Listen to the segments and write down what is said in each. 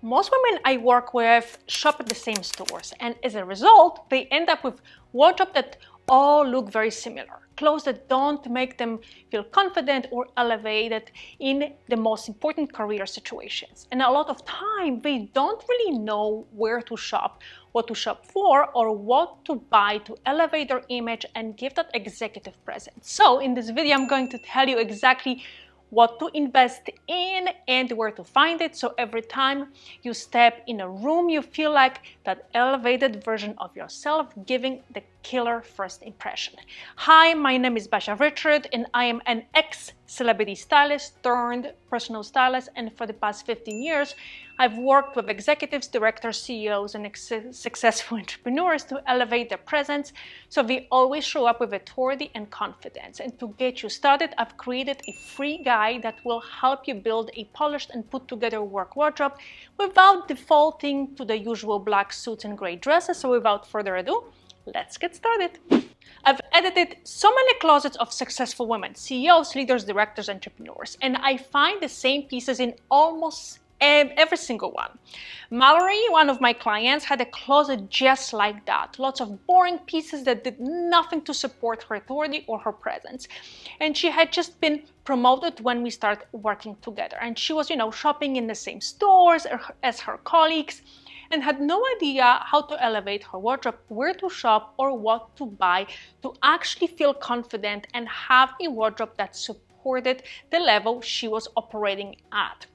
Most women I work with shop at the same stores, and as a result, they end up with wardrobe that all look very similar. Clothes that don't make them feel confident or elevated in the most important career situations. And a lot of time, they don't really know where to shop, what to shop for, or what to buy to elevate their image and give that executive presence. So in this video, I'm going to tell you exactly what to invest in and where to find it, so every time you step in a room you feel like that elevated version of yourself, giving the killer first impression. Hi, my name is Basia Richard and I am an ex-celebrity stylist turned personal stylist, and for the past 15 years I've worked with executives, directors, CEOs and successful entrepreneurs to elevate their presence so they always show up with authority and confidence. And to get you started, I've created a free guide that will help you build a polished and put together work wardrobe without defaulting to the usual black suits and gray dresses. So without further ado, let's get started. I've edited so many closets of successful women, CEOs, leaders, directors, entrepreneurs, and I find the same pieces in almost every single one. Mallory, one of my clients, had a closet just like that. Lots of boring pieces that did nothing to support her authority or her presence. And she had just been promoted when we started working together. And she was, shopping in the same stores as her colleagues and had no idea how to elevate her wardrobe, where to shop, or what to buy to actually feel confident and have a wardrobe that supported the level she was operating at.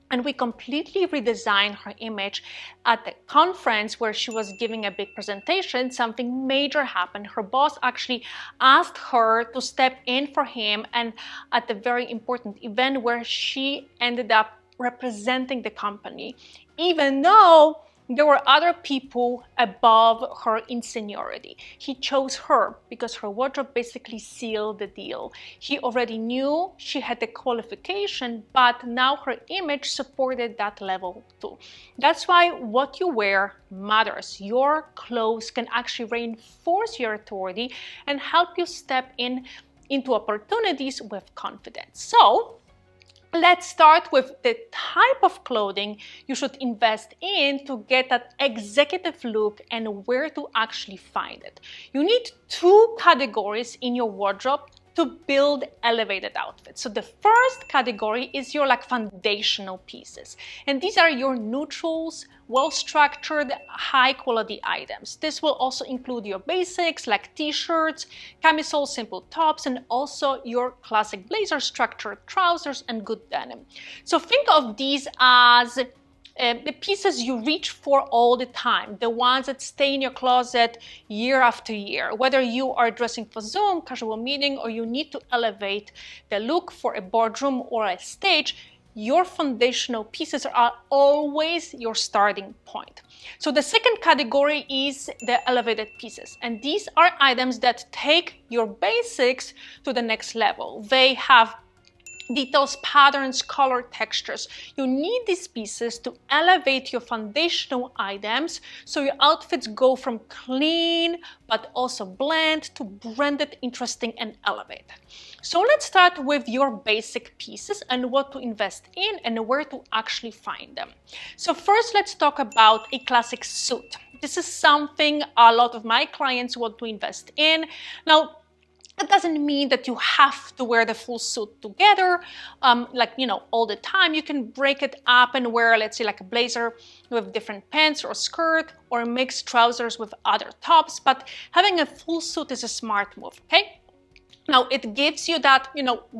And we completely redesigned her image at the conference where she was giving a big presentation. Something major happened. Her boss actually asked her to step in for him, and at the very important event where she ended up representing the company, even though there were other people above her in seniority. He chose her because her wardrobe basically sealed the deal. He already knew she had the qualification, but now her image supported that level too. That's why what you wear matters. Your clothes can actually reinforce your authority and help you step into opportunities with confidence. So let's start with the type of clothing you should invest in to get that executive look and where to actually find it. You need two categories in your wardrobe to build elevated outfits. So the first category is your foundational pieces. And these are your neutrals, well-structured, high-quality items. This will also include your basics like t-shirts, camisoles, simple tops, and also your classic blazer, structured trousers, and good denim. So think of these as the pieces you reach for all the time, the ones that stay in your closet year after year. Whether you are dressing for Zoom, casual meeting, or you need to elevate the look for a boardroom or a stage, your foundational pieces are always your starting point. So the second category is the elevated pieces. And these are items that take your basics to the next level. They have details, patterns, color, textures. You need these pieces to elevate your foundational items so your outfits go from clean but also blend to branded, interesting, and elevate. So let's start with your basic pieces and what to invest in and where to actually find them. So first, let's talk about a classic suit. This is something a lot of my clients want to invest in. Now, that doesn't mean that you have to wear the full suit together, all the time. You can break it up and wear, let's say, like a blazer with different pants or skirt, or mix trousers with other tops. But having a full suit is a smart move, okay? Now, it gives you that,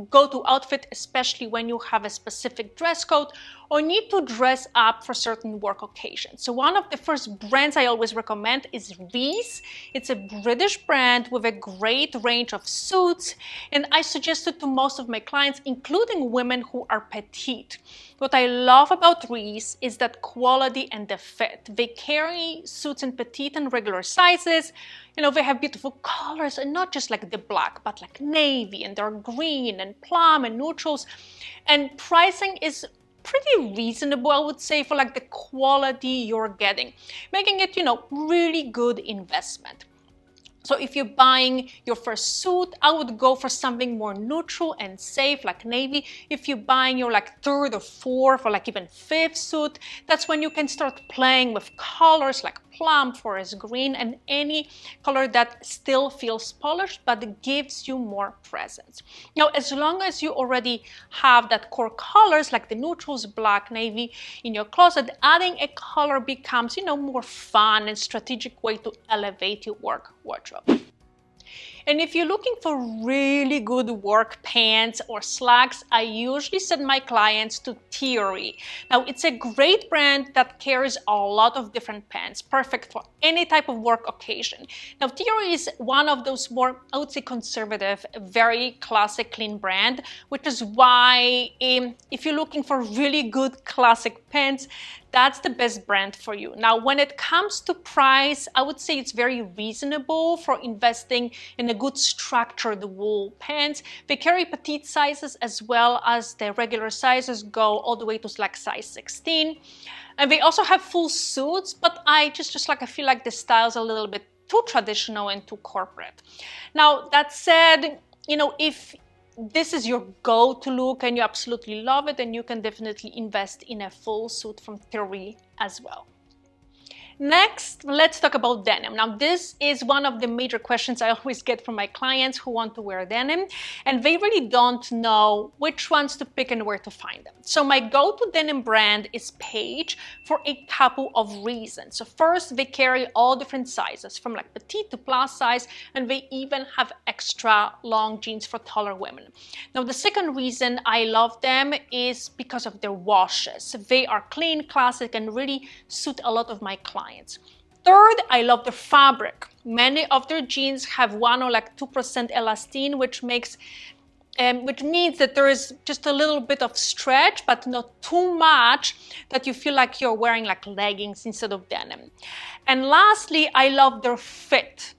go-to outfit, especially when you have a specific dress code or need to dress up for certain work occasions. So one of the first brands I always recommend is Reiss. It's a British brand with a great range of suits, and I suggest it to most of my clients, including women who are petite. What I love about Reiss is that quality and the fit. They carry suits in petite and regular sizes. They have beautiful colors, and not just like the black, but like navy and dark green and plum and neutrals. And pricing is pretty reasonable, I would say, for like the quality you're getting, making it, really good investment. So if you're buying your first suit, I would go for something more neutral and safe, like navy. If you're buying your like third or fourth or like even fifth suit, that's when you can start playing with colors like plum, forest green, and any color that still feels polished but gives you more presence. Now, as long as you already have that core colors like the neutrals, black, navy in your closet, adding a color becomes, more fun and strategic way to elevate your work wardrobe. And if you're looking for really good work pants or slacks, I usually send my clients to Theory. Now, it's a great brand that carries a lot of different pants, perfect for any type of work occasion. Now, Theory is one of those more, I would say, conservative, very classic, clean brand, which is why if you're looking for really good classic pants, that's the best brand for you. Now, when it comes to price, I would say it's very reasonable for investing in a good structured wool pants. They carry petite sizes as well as the regular sizes go all the way to like size 16. And they also have full suits, but I feel like the style's a little bit too traditional and too corporate. Now, that said, if this is your go-to look and you absolutely love it, and you can definitely invest in a full suit from Theory as well. Next, let's talk about denim. Now, this is one of the major questions I always get from my clients who want to wear denim, and they really don't know which ones to pick and where to find them. So my go-to denim brand is Paige for a couple of reasons. So first, they carry all different sizes from like petite to plus size, and they even have extra long jeans for taller women. Now, the second reason I love them is because of their washes. They are clean, classic, and really suit a lot of my clients. Third, I love the fabric. Many of their jeans have 1 or like 2% elastane, which means that there is just a little bit of stretch, but not too much that you feel like you're wearing like leggings instead of denim. And lastly, I love their fit.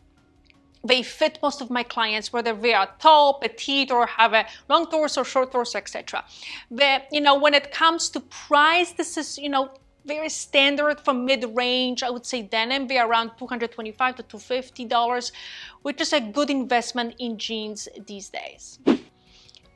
They fit most of my clients, whether they are tall, petite, or have a long torso, short torso, etc. But, when it comes to price, this is, very standard for mid-range, I would say denim. They're around $225 to $250, which is a good investment in jeans these days.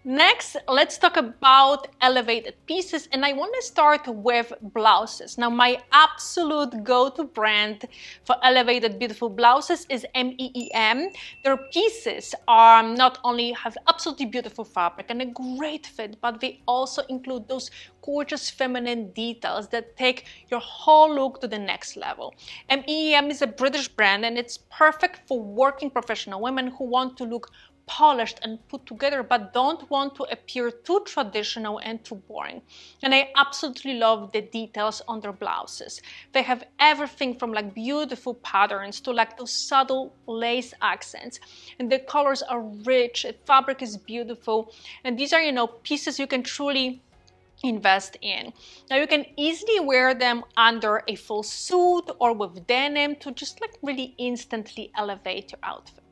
Next, let's talk about elevated pieces, and I want to start with blouses. Now, my absolute go-to brand for elevated beautiful blouses is MEEM. Their pieces are not only have absolutely beautiful fabric and a great fit, but they also include those gorgeous feminine details that take your whole look to the next level. MEEM is a British brand, and it's perfect for working professional women who want to look polished and put together, but don't want to appear too traditional and too boring. And I absolutely love the details on their blouses. They have everything from like beautiful patterns to like those subtle lace accents, and the colors are rich, the fabric is beautiful, and these are pieces you can truly invest in. Now, you can easily wear them under a full suit or with denim to just like really instantly elevate your outfit.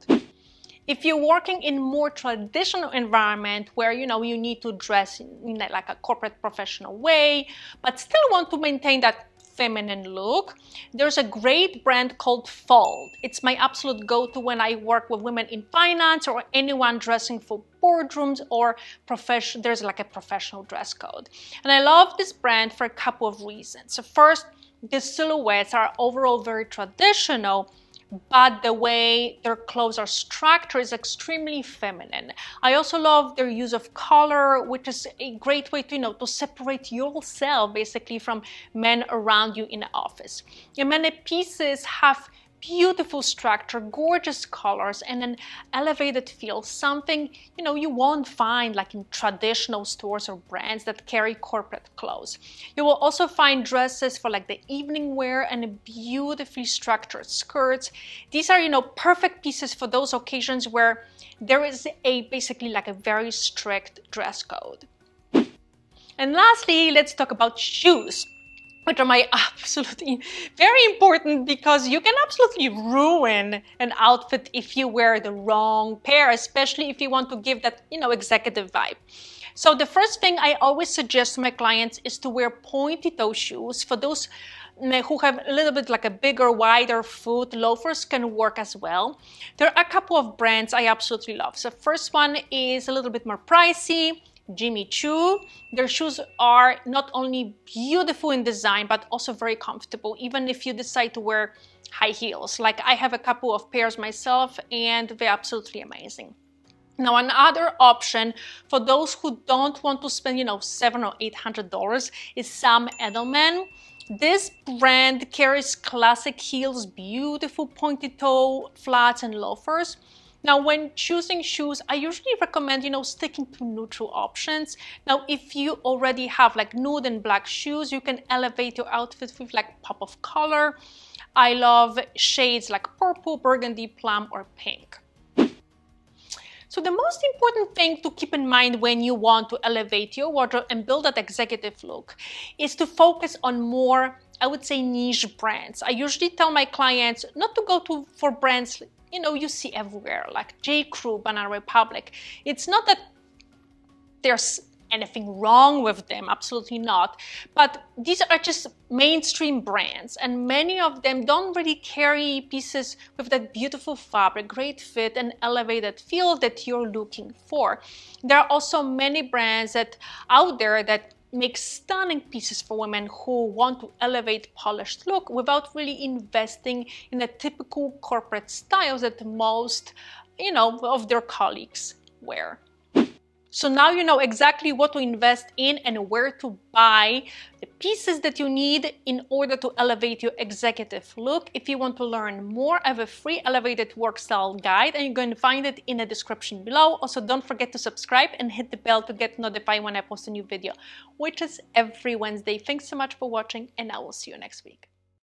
If you're working in more traditional environment where you need to dress in like a corporate professional way, but still want to maintain that feminine look, there's a great brand called Fold. It's my absolute go-to when I work with women in finance or anyone dressing for boardrooms or there's like a professional dress code. And I love this brand for a couple of reasons. So first, the silhouettes are overall very traditional, but the way their clothes are structured is extremely feminine. I also love their use of color, which is a great way to separate yourself basically from men around you in the office. And many pieces have beautiful structure, gorgeous colors, and an elevated feel, something you won't find like in traditional stores or brands that carry corporate clothes. You will also find dresses for like the evening wear and beautifully structured skirts. These are perfect pieces for those occasions where there is basically like a very strict dress code. And lastly, let's talk about shoes, which are my absolutely very important, because you can absolutely ruin an outfit if you wear the wrong pair, especially if you want to give that, executive vibe. So the first thing I always suggest to my clients is to wear pointy toe shoes. For those who have a little bit like a bigger, wider foot, loafers can work as well. There are a couple of brands I absolutely love. So first one is a little bit more pricey, Jimmy Choo. Their shoes are not only beautiful in design, but also very comfortable, even if you decide to wear high heels. Like I have a couple of pairs myself and they're absolutely amazing. Now, another option for those who don't want to spend, $700 or $800 is Sam Edelman. This brand carries classic heels, beautiful pointed toe flats and loafers. Now, when choosing shoes, I usually recommend, sticking to neutral options. Now, if you already have like nude and black shoes, you can elevate your outfit with like pop of color. I love shades like purple, burgundy, plum, or pink. So the most important thing to keep in mind when you want to elevate your wardrobe and build that executive look is to focus on more, I would say, niche brands. I usually tell my clients not to go for brands you see everywhere, like J. Crew, Banana Republic. It's not that there's anything wrong with them, absolutely not. But these are just mainstream brands, and many of them don't really carry pieces with that beautiful fabric, great fit, and elevated feel that you're looking for. There are also many brands out there that make stunning pieces for women who want to elevate polished look without really investing in the typical corporate styles that most, of their colleagues wear. So now you know exactly what to invest in and where to buy the pieces that you need in order to elevate your executive look. If you want to learn more, I have a free elevated work style guide and you're going to find it in the description below. Also, don't forget to subscribe and hit the bell to get notified when I post a new video, which is every Wednesday. Thanks so much for watching and I will see you next week.